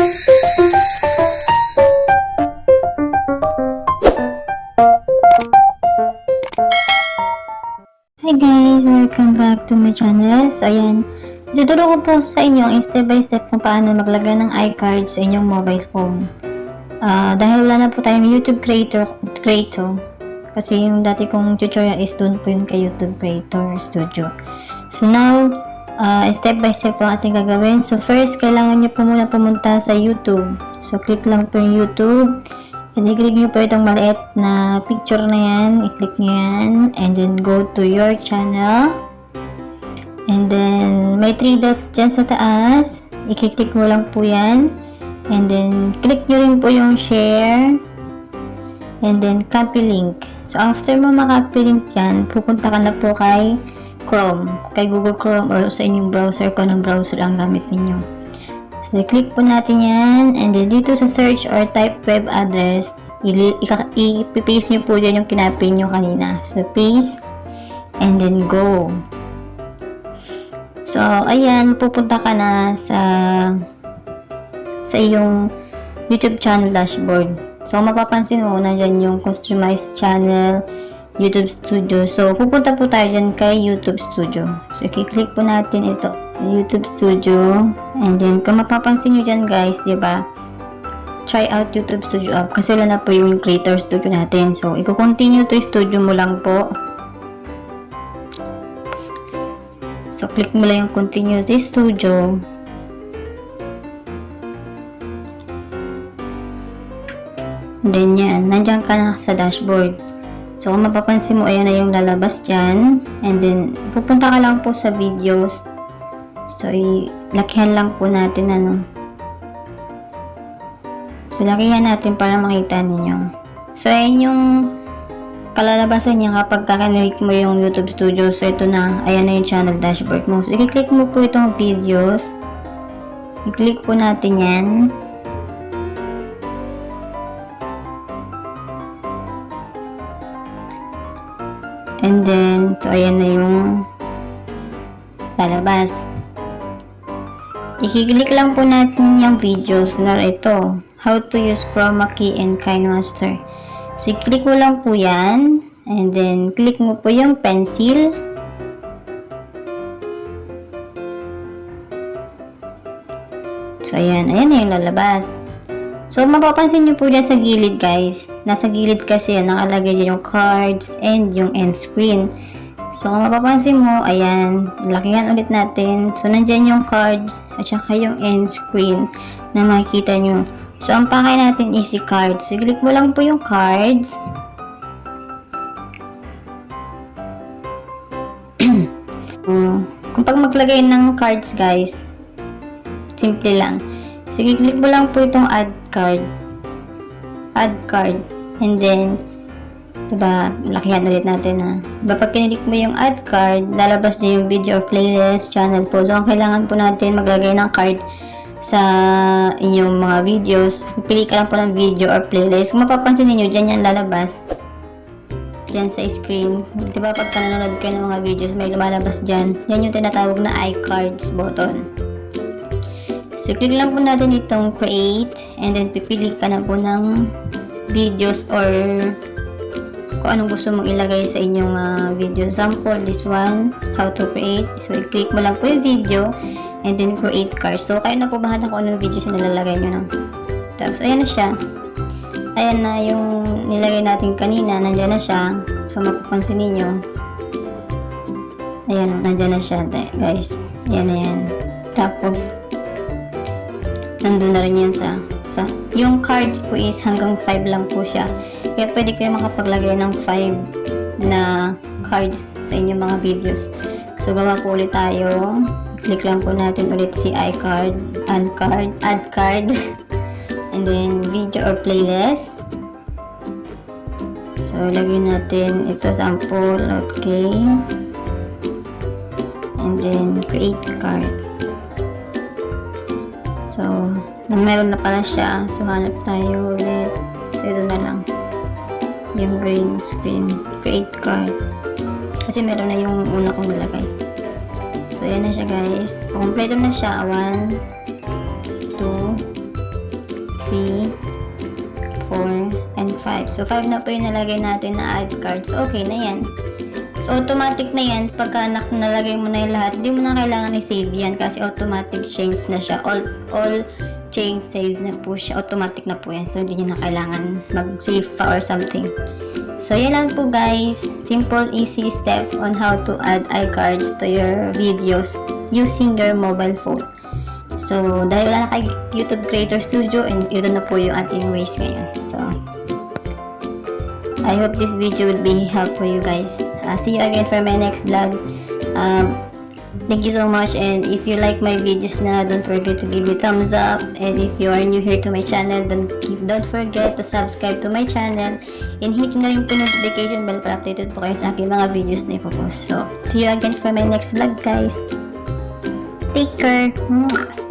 Hi guys! Welcome back to my channel. So ayan, ituturo ko po sa inyo ang step by step kung paano maglagay ng iCard sa inyong mobile phone. Dahil wala na po tayong YouTube creator kasi yung dati kong tutorial is doon po yun kay YouTube Creator Studio. So now, step by step po ating gagawin. So first, kailangan nyo po muna pumunta sa YouTube. So click lang po yung YouTube. And i-click nyo po itong maliit na picture na yan. I-click nyo yan. And then go to your channel. And then may 3 dots dyan sa taas. I-click mo lang po yan. And then click nyo rin po yung share. And then copy link. So after mo makopy link yan, pupunta ka na po kay Chrome. Kay Google Chrome or sa inyong browser kung anong browser ang gamit ninyo. So, i-click po natin yan. And then, dito sa search or type web address, i-paste nyo po dyan yung kinapin nyo kanina. So, paste. And then, go. So, ayan, pupunta ka na sa iyong YouTube channel dashboard. So, mapapansin mo, nandyan yung customized channel, YouTube Studio. So, pupunta po tayo dyan kay YouTube Studio. So, i-click po natin ito. YouTube Studio. And then, kung mapapansin nyo dyan guys, diba? Try out YouTube Studio app. Kasi wala na po yung Creator Studio natin. So, i-continue to studio mo lang po. So, click mo lang yung continue to studio. And then, yan. Nandyan ka na sa dashboard. So, kung mapapansin mo, ayan na yung lalabas dyan. And then, pupunta ka lang po sa videos. So, lakihan lang po natin, So, lakihan natin para makita ninyo. So, ayan yung kalalabasan niya kapag kakanik mo yung YouTube Studio. So, ito na. Ayan na yung channel dashboard mo. So, i-click mo po itong videos. I-click po natin yan. And then, so, ayan na yung lalabas. I-click lang po natin yung videos. Kunwari ito, how to use chroma key and KineMaster. So, i-click mo lang po yan. And then, click mo po yung pencil. So, ayan. Ayan na yung lalabas. So, mapapansin nyo po dyan sa gilid, guys. Nasa gilid kasi yan, nakalagay dyan yung cards and yung end screen. So, kung mapapansin mo, ayan, lakihan ulit natin. So, nandyan yung cards at saka yung end screen na makikita nyo. So, ang pakay natin is si cards. So, click mo lang po yung cards. Kung pag maglagay ng cards, guys, simple lang. So, click mo lang po itong add card. Add card. And then, diba, lakihan ulit natin ha. Diba, pag kinilik mo yung add card, lalabas na yung video or playlist channel po. So, ang kailangan po natin maglagay ng card sa inyong mga videos. Pili ka lang po ng video or playlist. Kung mapapansin niyo dyan yan lalabas. Dyan sa screen. Diba, pag nanonood kayo ng mga videos, may lumalabas dyan. Yan yung tinatawag na iCards button. So, click lang po natin itong create. And then, pipili ka na po ng videos or kung anong gusto mong ilagay sa inyong video. Example, this one, how to create. So, i-click mo lang po yung video and then create card. So, kayo na po bahala kung anong video siya nilalagay nyo. Tapos, ayan na siya. Ayan na yung nilagay natin kanina. Nandyan na siya. So, mapapansin ninyo. Ayan, nandyan na siya, guys. Ayan na yan. Tapos, nandun na rin yan sa yung cards po is hanggang 5 lang po siya. Kaya pwede kayo makapaglagay ng 5 na cards sa inyong mga videos. So, gawa po ulit tayo. Click lang po natin ulit si iCard, add card, and then video or playlist. So, lagyan natin ito sample, okay. And then, create card. So, meron na pala siya. So, hanap tayo ulit. So, ito na lang. Yung green screen. Create card. Kasi meron na yung una kong nilagay. So, yan na siya guys. So, kompleto na siya. 1, 2, 3, 4, and 5. So, 5 na po yung nalagay natin na add cards. Okay na yan. So, automatic na yan. Pagka nalagay mo na yung lahat, hindi mo na kailangan i-save yan kasi automatic change na siya. All change save na po siya. Automatic na po yan. So, hindi nyo na kailangan mag-save pa or something. So, yan lang po guys. Simple, easy step on how to add iCards to your videos using your mobile phone. So, dahil wala na kay YouTube Creator Studio, and ito na po yung ating ways ngayon. So, I hope this video will be helpful for you guys. See you again for my next vlog. Thank you so much, and if you like my videos na, don't forget to give me thumbs up, and if you are new here to my channel, don't forget to subscribe to my channel, and hit na yung notification bell para updated po kayo sa aking mga videos na ipopost. So, see you again for my next vlog guys. Take care. Mwah.